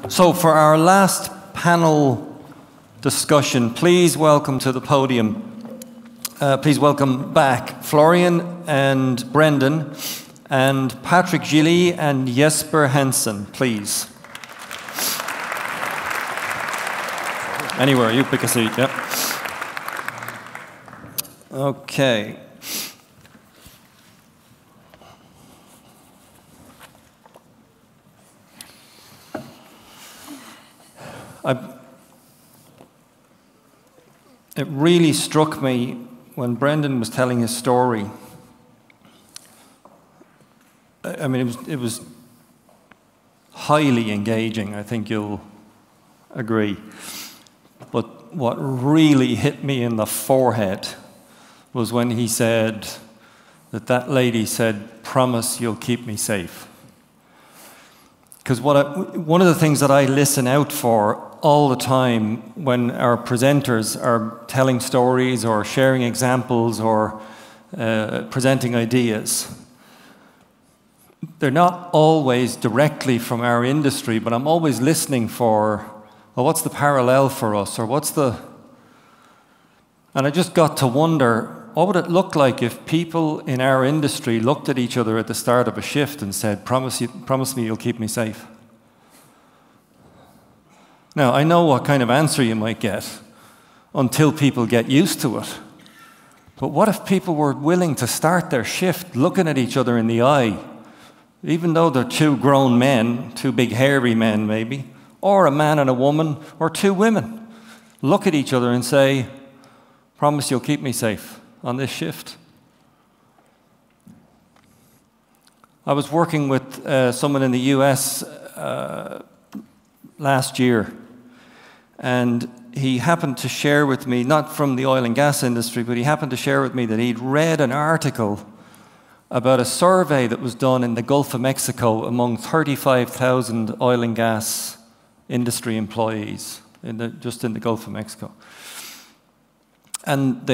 So for our last panel discussion, please welcome to the podium, please welcome back Florian and Brendan and Patrick Gilly and Jesper Hansen, please. Anywhere, you pick a seat, yep. Okay. It really struck me when Brendan was telling his story. I mean, it was highly engaging, I think you'll agree. But what really hit me in the forehead was when he said that lady said, "Promise you'll keep me safe." Because one of the things that I listen out for all the time when our presenters are telling stories or sharing examples or presenting ideas, they're not always directly from our industry, but I'm always listening for, well, what's the parallel for us, or what's the... And I just got to wonder, what would it look like if people in our industry looked at each other at the start of a shift and said, promise me you'll keep me safe? Now, I know what kind of answer you might get until people get used to it. But what if people were willing to start their shift looking at each other in the eye, even though they're two grown men, two big hairy men maybe, or a man and a woman, or two women, look at each other and say, "Promise you'll keep me safe on this shift." I was working with someone in the US last year, and he happened to share with me, not from the oil and gas industry, but he happened to share with me that he'd read an article about a survey that was done in the Gulf of Mexico among 35,000 oil and gas industry employees, just in the Gulf of Mexico. And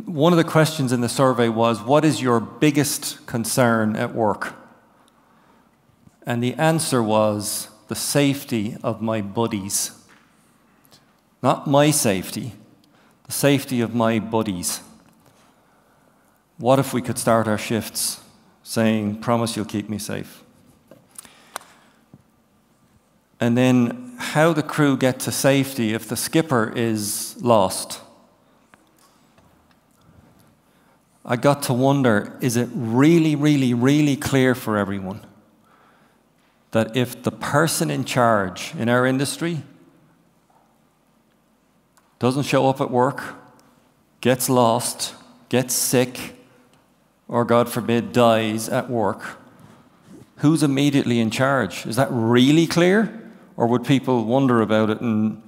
one of the questions in the survey was, what is your biggest concern at work? And the answer was, the safety of my buddies. Not my safety, the safety of my buddies. What if we could start our shifts saying, "Promise you'll keep me safe"? And then how the crew get to safety if the skipper is lost? I got to wonder, is it really, really, really clear for everyone that if the person in charge in our industry doesn't show up at work, gets lost, gets sick, or God forbid, dies at work, who's immediately in charge? Is that really clear? Or would people wonder about it and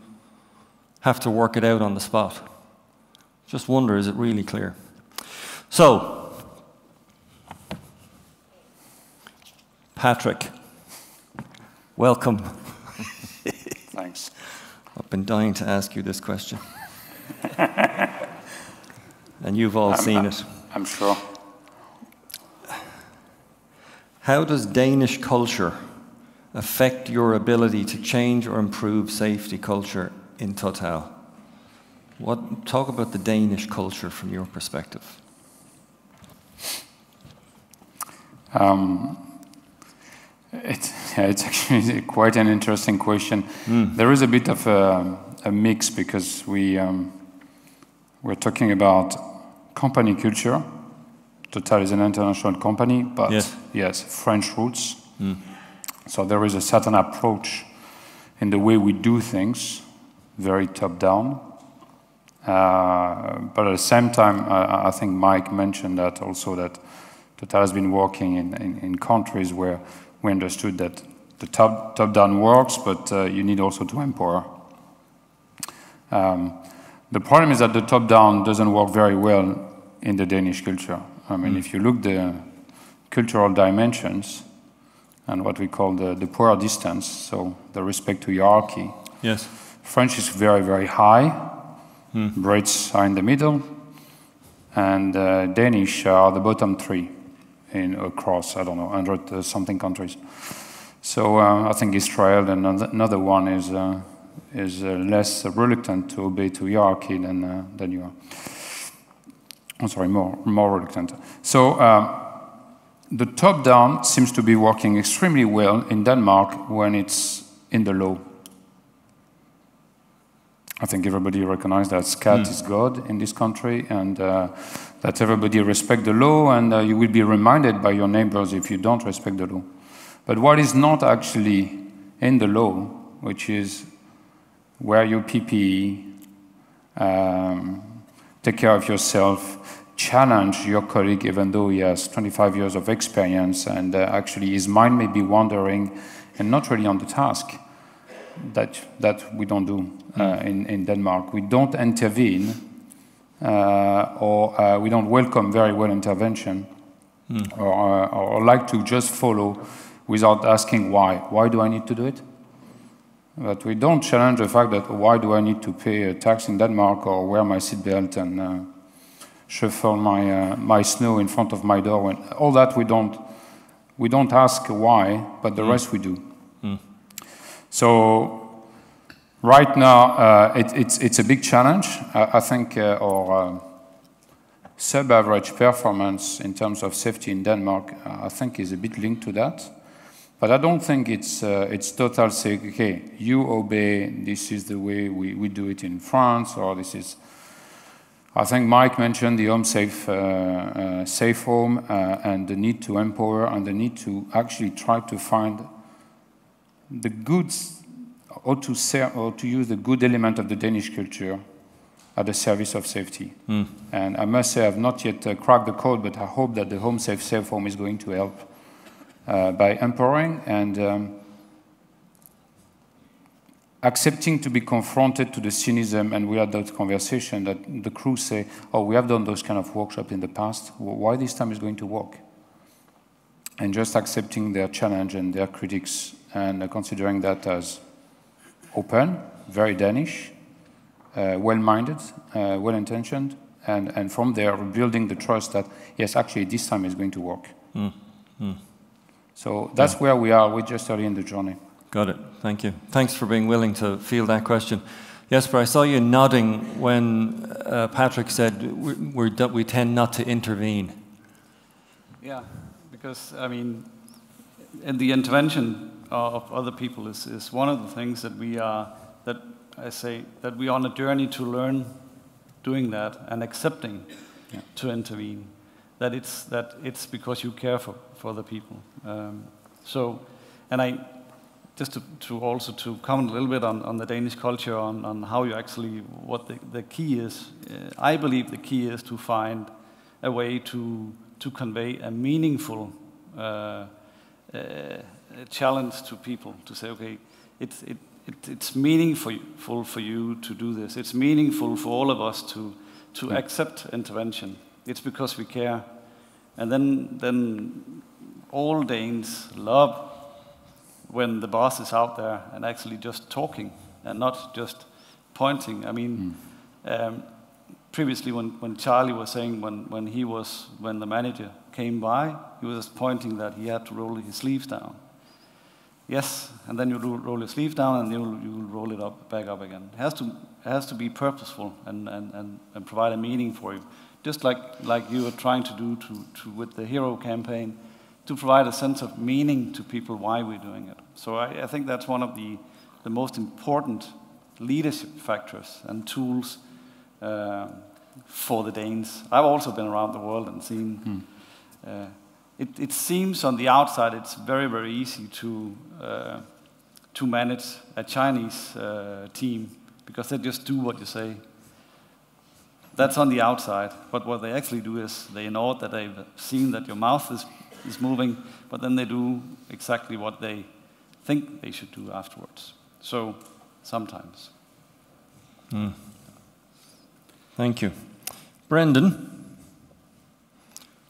have to work it out on the spot? Just wonder, is it really clear? So, Patrick, welcome. Thanks. I've been dying to ask you this question. And you've all seen it. I'm sure. How does Danish culture affect your ability to change or improve safety culture in Total? Talk about the Danish culture from your perspective. It's actually quite an interesting question. There is a bit of a mix because we're talking about company culture. Total is an international company, but yes, French roots. So there is a certain approach in the way we do things, very top-down. But at the same time, I think Mike mentioned that also, that Total has been working in countries where we understood that the top-down works, but you need also to empower. The problem is that the top-down doesn't work very well in the Danish culture. I mean, if you look the cultural dimensions and what we call the power distance, so the respect to hierarchy. Yes. French is very, very high. Brits are in the middle, and Danish are the bottom three across, I don't know, 100 something countries. So I think Israel and another one is less reluctant to obey to hierarchy than you are. I'm sorry, more reluctant. So the top-down seems to be working extremely well in Denmark when it's in the law. I think everybody recognizes that scat is God in this country, and that everybody respect the law, and you will be reminded by your neighbors if you don't respect the law. But what is not actually in the law, which is wear your PPE, take care of yourself, challenge your colleague even though he has 25 years of experience and actually his mind may be wandering and not really on the task, that we don't do in Denmark. We don't intervene or we don't welcome very well intervention or like to just follow without asking why. Why do I need to do it? But we don't challenge the fact that why do I need to pay a tax in Denmark or wear my seatbelt and shuffle my snow in front of my door. When all that we don't ask why, but the rest we do. So right now it's a big challenge. I think our sub-average performance in terms of safety in Denmark, I think, is a bit linked to that. But I don't think it's total say, okay, you obey, this is the way we do it in France, or this is... I think Mike mentioned the home safe home and the need to empower and the need to actually try to find the goods or to use the good element of the Danish culture at the service of safety. And I must say I've not yet cracked the code, but I hope that the home safe home is going to help by empowering and accepting to be confronted to the cynicism, and we had that conversation that the crew say, oh, we have done those kind of workshops in the past, why this time is going to work? And just accepting their challenge and their critics and considering that as open, very Danish, well-minded, well-intentioned, and from there building the trust that, yes, actually this time is going to work. So that's where we are. We're just early in the journey. Got it. Thank you. Thanks for being willing to field that question. Jesper, I saw you nodding when Patrick said we tend not to intervene. Yeah, because, I mean, in the intervention of other people is one of the things that we are, that I say, that we are on a journey to learn doing that and accepting to intervene. That it's because you care for the people. And I, just to also to comment a little bit on the Danish culture, on how you actually, what the key is. I believe the key is to find a way to convey a meaningful challenge to people, to say, okay, it's meaningful for you to do this. It's meaningful for all of us to accept intervention. It's because we care. And then all Danes love when the boss is out there and actually just talking and not just pointing. I mean, previously when Charlie was saying when the manager came by, he was just pointing that he had to roll his sleeves down. Yes, and then you roll your sleeve down and you'll roll it back up again. It has to be purposeful and provide a meaning for you. Just like you are trying to do with the Hero campaign, to provide a sense of meaning to people why we're doing it. So I think that's one of the most important leadership factors and tools for the Danes. I've also been around the world and seen. It seems on the outside it's very, very easy to manage a Chinese team because they just do what you say. That's on the outside, but what they actually do is they know that they've seen that your mouth is moving, but then they do exactly what they think they should do afterwards. So, sometimes. Thank you. Brendan,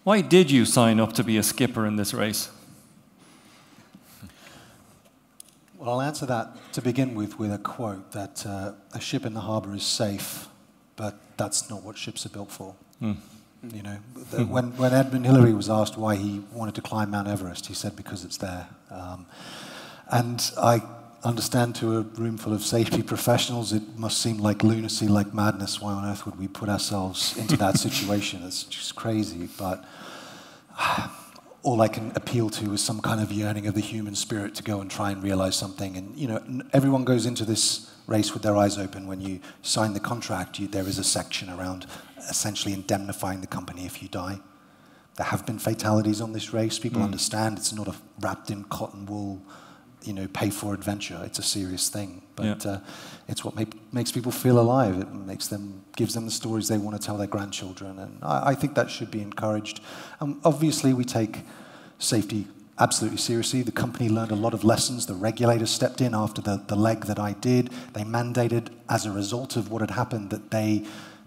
why did you sign up to be a skipper in this race? Well, I'll answer that to begin with a quote that a ship in the harbour is safe, but that's not what ships are built for. You know, when Edmund Hillary was asked why he wanted to climb Mount Everest, he said because it's there. And I understand to a room full of safety professionals, it must seem like lunacy, like madness. Why on earth would we put ourselves into that situation? It's just crazy. But all I can appeal to is some kind of yearning of the human spirit to go and try and realize something. And, you know, everyone goes into this race with their eyes open. When you sign the contract, there is a section around essentially indemnifying the company if you die. There have been fatalities on this race. People understand it's not a wrapped in cotton wool, you know, pay for adventure. It's a serious thing, but it's what makes people feel alive. It gives them the stories they want to tell their grandchildren, and I think that should be encouraged. Obviously, we take safety absolutely seriously. The company learned a lot of lessons. The regulators stepped in after the leg that I did. They mandated, as a result of what had happened, that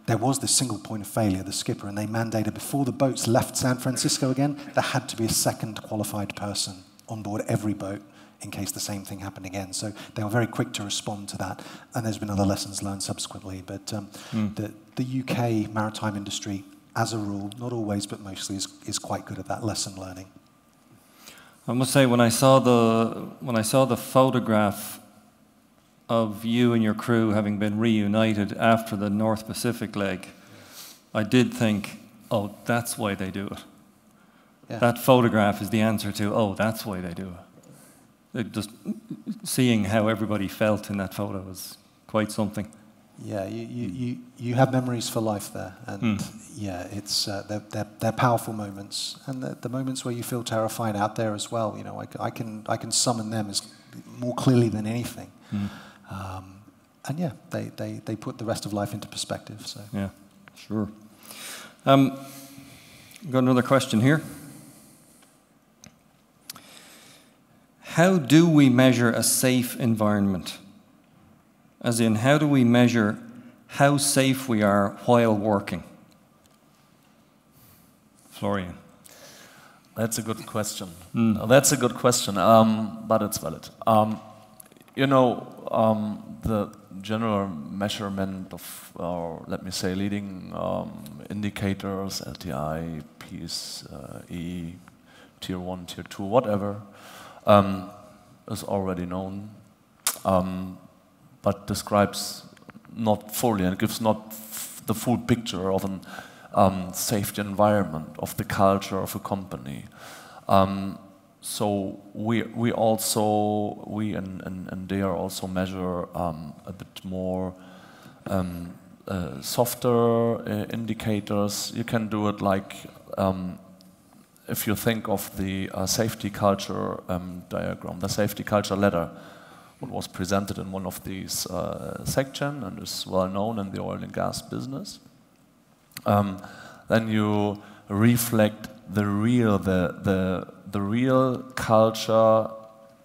there was this single point of failure, the skipper, and they mandated before the boats left San Francisco again, there had to be a second qualified person on board every boat in case the same thing happened again. So they were very quick to respond to that, and there's been other lessons learned subsequently. But the UK maritime industry, as a rule, not always but mostly, is quite good at that lesson learning. I must say, when I saw the photograph of you and your crew having been reunited after the North Pacific leg, I did think, oh, that's why they do it. Yeah. That photograph is the answer to, oh, that's why they do it. Just seeing how everybody felt in that photo was quite something. Yeah, you have memories for life there, and yeah, it's they're powerful moments, and the moments where you feel terrified out there as well. You know, I can summon them as more clearly than anything. And yeah, they put the rest of life into perspective. So yeah, sure. Got another question here. How do we measure a safe environment? As in, how do we measure how safe we are while working? Florian. That's a good question. That's a good question, but it's valid. You know, the general measurement of, or let me say, leading indicators, LTI, PSE, Tier 1, Tier 2, whatever, is already known, but describes not fully and gives not the full picture of an safety environment, of the culture of a company. So we and they are also measure a bit more softer indicators. You can do it like if you think of the safety culture diagram, the safety culture ladder, what was presented in one of these sections and is well known in the oil and gas business. Then you reflect the real culture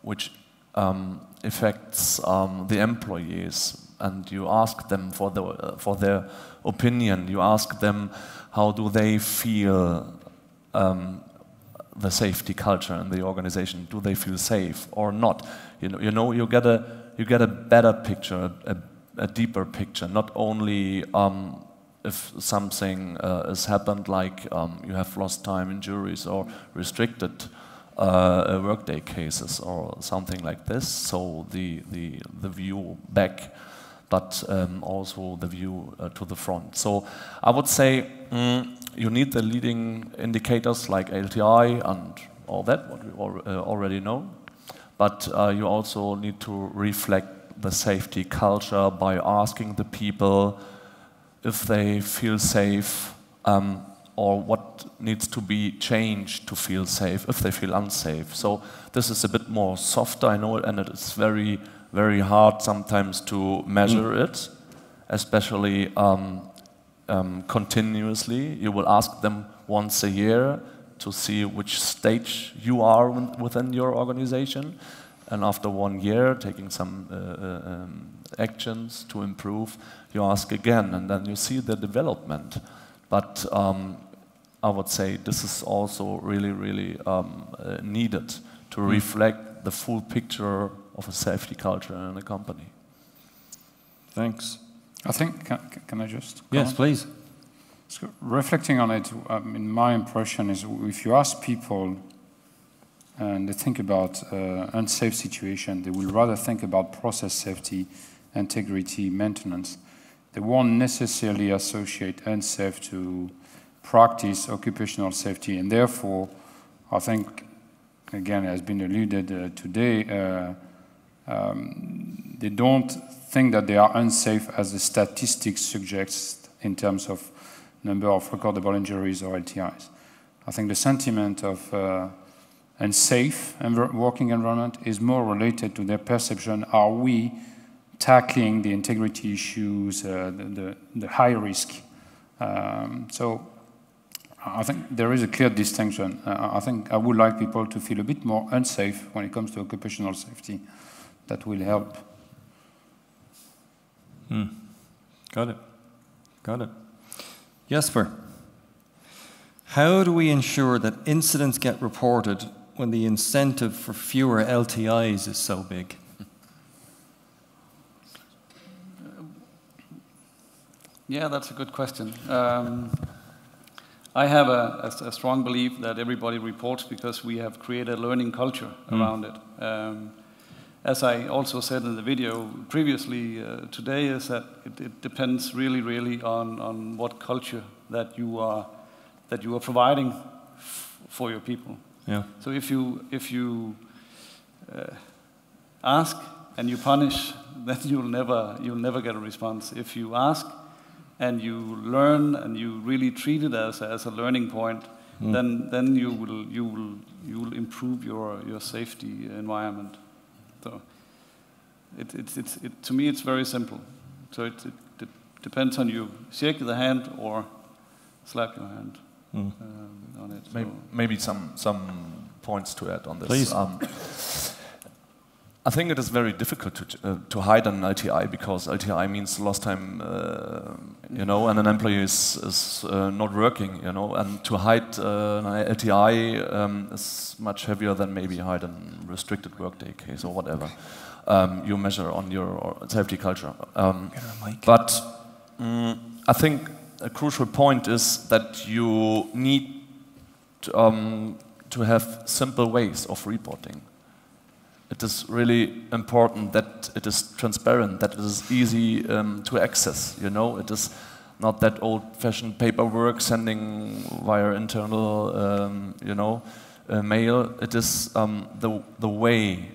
which affects the employees, and you ask them for their opinion. You ask them how do they feel the safety culture in the organization. Do they feel safe or not? You get a better picture, a deeper picture. Not only if something has happened, like you have lost time injuries or restricted workday cases or something like this. So the view back, but also the view to the front. So I would say you need the leading indicators like LTI and all that, what we already know. But you also need to reflect the safety culture by asking the people if they feel safe or what needs to be changed to feel safe, if they feel unsafe. So this is a bit more softer, I know, and it is very, very hard sometimes to measure it, especially continuously. You will ask them once a year to see which stage you are within your organization, and after 1 year, taking some actions to improve, you ask again, and then you see the development. But I would say this is also really, really needed to reflect the full picture of a safety culture in a company. Thanks. I think, can I just comment? Yes, please. So reflecting on it, my impression is if you ask people and they think about unsafe situation, they will rather think about process safety, integrity, maintenance. They won't necessarily associate unsafe to practice occupational safety, and therefore, I think, again, it has been alluded today, they don't think that they are unsafe as the statistics suggest in terms of number of recordable injuries or LTIs. I think the sentiment of unsafe working environment is more related to their perception, are we tackling the integrity issues, the high risk. So I think there is a clear distinction. I think I would like people to feel a bit more unsafe when it comes to occupational safety. That will help. Got it. Got it. Jesper, how do we ensure that incidents get reported when the incentive for fewer LTIs is so big? Yeah, that's a good question. I have a strong belief that everybody reports because we have created a learning culture around it. As I also said in the video previously today, is that it depends really on what culture that you are providing for your people. Yeah. So if you ask and you punish, then you'll never get a response. If you ask and you learn and you really treat it as a learning point, then you will improve your safety environment. So to me it's very simple. So it depends on you shake the hand or slap your hand on it. Maybe some points to add on this. Please. I think it is very difficult to hide an LTI because LTI means lost time, and an employee is not working, and to hide an LTI is much heavier than maybe hide a restricted workday case or whatever you measure on your safety culture. But I think a crucial point is that you need to have simple ways of reporting. It is really important that it is transparent, that it is easy to access, It is not that old-fashioned paperwork sending via internal, mail. It is the way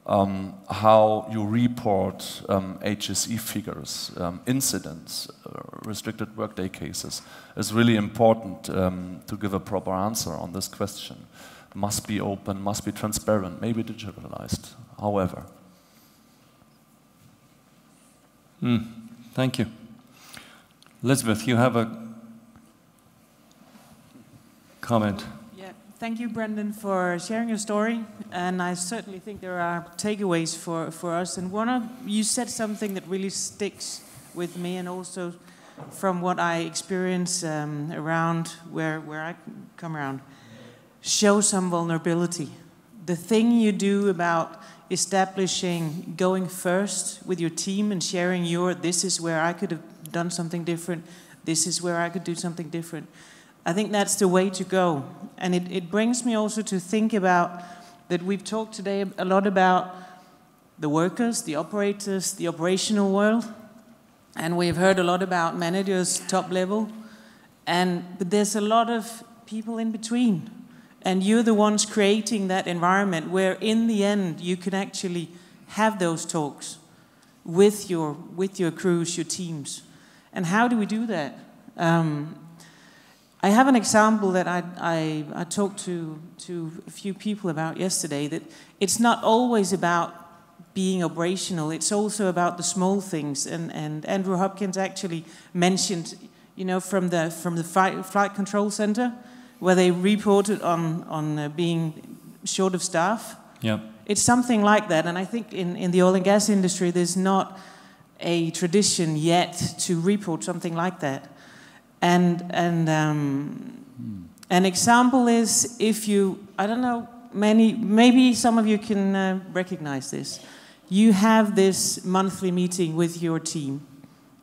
how you report HSE figures, incidents, restricted workday cases is really important to give a proper answer on this question. Must be open, must be transparent, maybe digitalized, however. Thank you. Elizabeth, you have a comment. Yeah, thank you, Brendan, for sharing your story. And I certainly think there are takeaways for us. And you said something that really sticks with me, and also from what I experience around where I come around. Show some vulnerability. The thing you do about establishing, going first with your team and sharing this is where I could have done something different, this is where I could do something different. I think that's the way to go. And it brings me also to think about that we've talked today a lot about the workers, the operators, the operational world. And we've heard a lot about managers, top level. But there's a lot of people in between. And you're the ones creating that environment where in the end you can actually have those talks with your crews, your teams. And how do we do that? I have an example that I talked to a few people about yesterday, that it's not always about being operational, it's also about the small things. And Andrew Hopkins actually mentioned, from the flight control center, where they reported on being short of staff. Yeah. It's something like that, and I think in the oil and gas industry there's not a tradition yet to report something like that. And an example is I don't know, maybe some of you can recognize this. You have this monthly meeting with your team,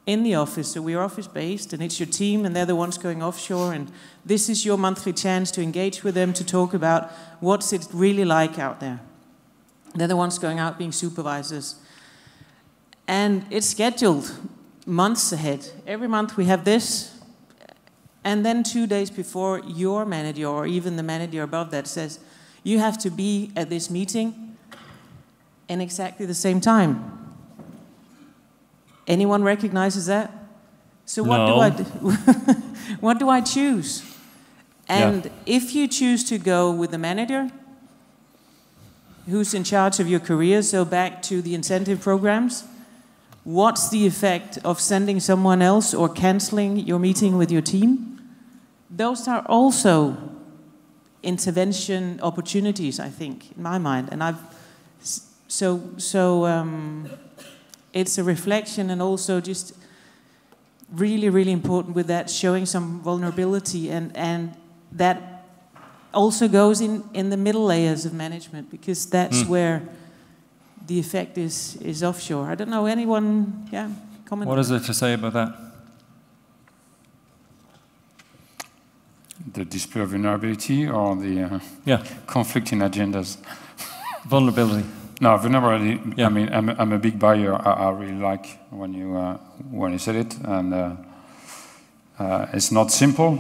in the office. So we're office-based, and it's your team, and they're the ones going offshore, and this is your monthly chance to engage with them, to talk about what's it really like out there. They're the ones going out being supervisors. And it's scheduled months ahead. Every month we have this, and then 2 days before, your manager, or even the manager above that, says, you have to be at this meeting in exactly the same time. Anyone recognizes that? So what do I do? What do I choose? And if you choose to go with the manager, who's in charge of your career, so back to the incentive programs, what's the effect of sending someone else or canceling your meeting with your team? Those are also intervention opportunities, I think, in my mind. And it's a reflection, and also just really, really important with that, showing some vulnerability, and that also goes in the middle layers of management, because that's where the effect is offshore. I don't know, anyone, comment? What is it to say about that? The display of vulnerability, or the conflict in agendas? Vulnerability. No, vulnerability. I mean, I'm a big buyer. I really like when you said it, and it's not simple.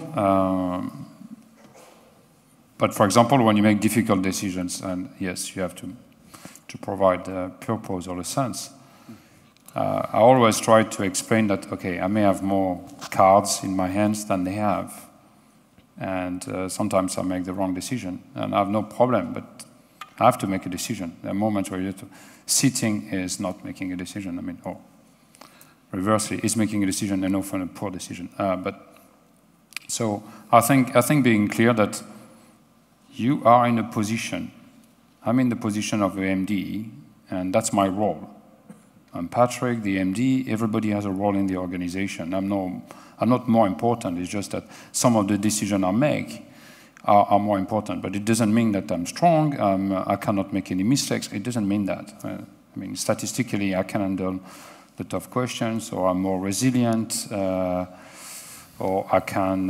But for example, when you make difficult decisions, and yes, you have to provide a purpose or a sense. I always try to explain that, okay, I may have more cards in my hands than they have. And sometimes I make the wrong decision, and I have no problem, but I have to make a decision. There are moments where you have to. Sitting is not making a decision. I mean, reversely, it's making a decision, and often a poor decision. So I think being clear that you are in a position. I'm in the position of the MD, and that's my role. I'm Patrick, the MD. Everybody has a role in the organization. I'm not more important. It's just that some of the decisions I make are more important. But it doesn't mean that I'm strong. I cannot make any mistakes. It doesn't mean that. I mean, statistically, I can handle the tough questions, or I'm more resilient, or I can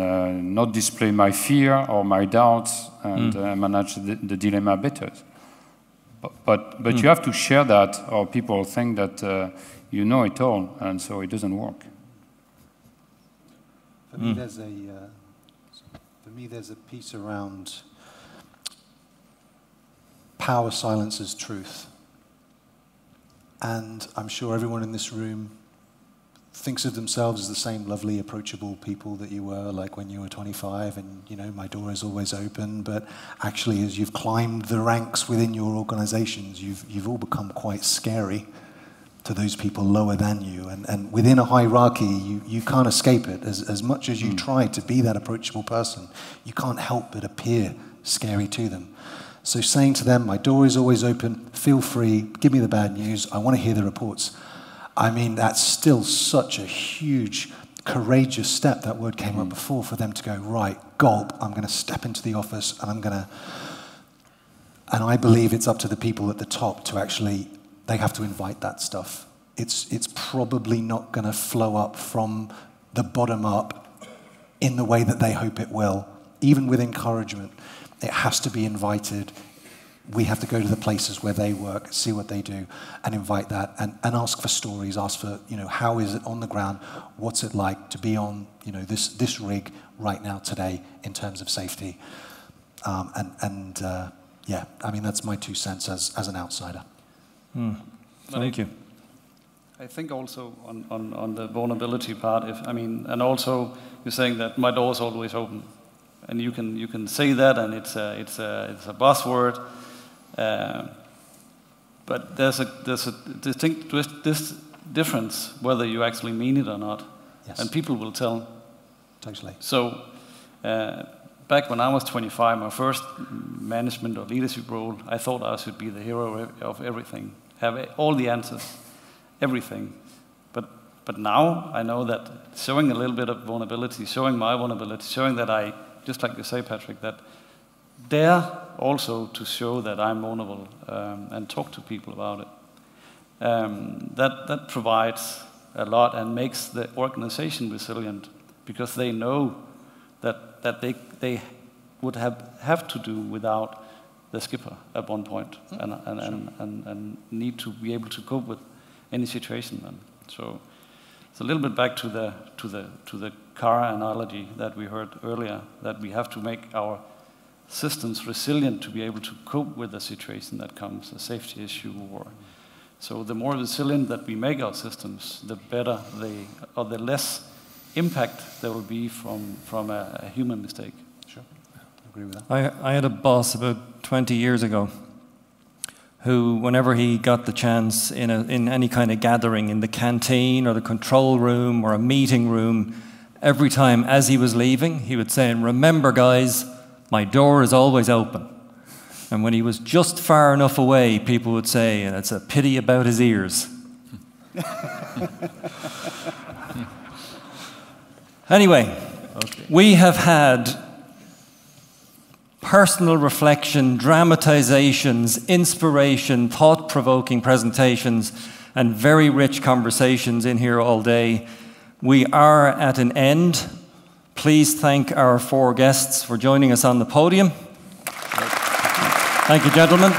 not display my fear or my doubts and manage the dilemma better. But you have to share that, or people think that you know it all, and so it doesn't work. For me, there's a piece around power silences truth. And I'm sure everyone in this room thinks of themselves as the same lovely, approachable people that you were like when you were 25, and, you know, my door is always open. But actually, as you've climbed the ranks within your organizations, you've all become quite scary to those people lower than you. And within a hierarchy, you can't escape it. As much as you try to be that approachable person, you can't help but appear scary to them. So saying to them, my door is always open, feel free, give me the bad news, I want to hear the reports. I mean, that's still such a huge, courageous step. That word came up before, for them to go, right, gulp, I'm going to step into the office, and I believe it's up to the people at the top to actually, they have to invite that stuff. It's probably not going to flow up from the bottom up in the way that they hope it will. Even with encouragement, it has to be invited. We have to go to the places where they work, see what they do, and invite that, and ask for stories, ask for, you know, how is it on the ground? What's it like to be on, you know, this rig right now today in terms of safety? Yeah, I mean, that's my 2 cents as an outsider. Thank you. I think also on the vulnerability part, and also you're saying that my door's always open, and you can say that, and it's a buzzword, but there's a distinct difference whether you actually mean it or not, yes. And people will tell. Totally. So back when I was 25, my first management or leadership role, I thought I should be the hero of everything, have all the answers, everything. But now I know that showing a little bit of vulnerability, showing my vulnerability, showing that I, just like you say, Patrick, that dare also to show that I'm vulnerable and talk to people about it. That provides a lot and makes the organization resilient, because they know that they would have to do without the skipper at one point, and need to be able to cope with any situation. And so it's a little bit back to the car analogy that we heard earlier, that we have to make our systems resilient to be able to cope with a situation that comes, a safety issue, or so the more resilient that we make our systems, the better they, or the less impact there will be from a human mistake. Sure, I agree with that. I had a boss about 20 years ago who, whenever he got the chance in any kind of gathering, in the canteen or the control room or a meeting room, every time as he was leaving, he would say, "And remember, guys, my door is always open." And when he was just far enough away, people would say, "And it's a pity about his ears." Anyway, we have had personal reflection, dramatizations, inspiration, thought-provoking presentations, and very rich conversations in here all day. We are at an end. Please thank our 4 guests for joining us on the podium. Thank you, gentlemen.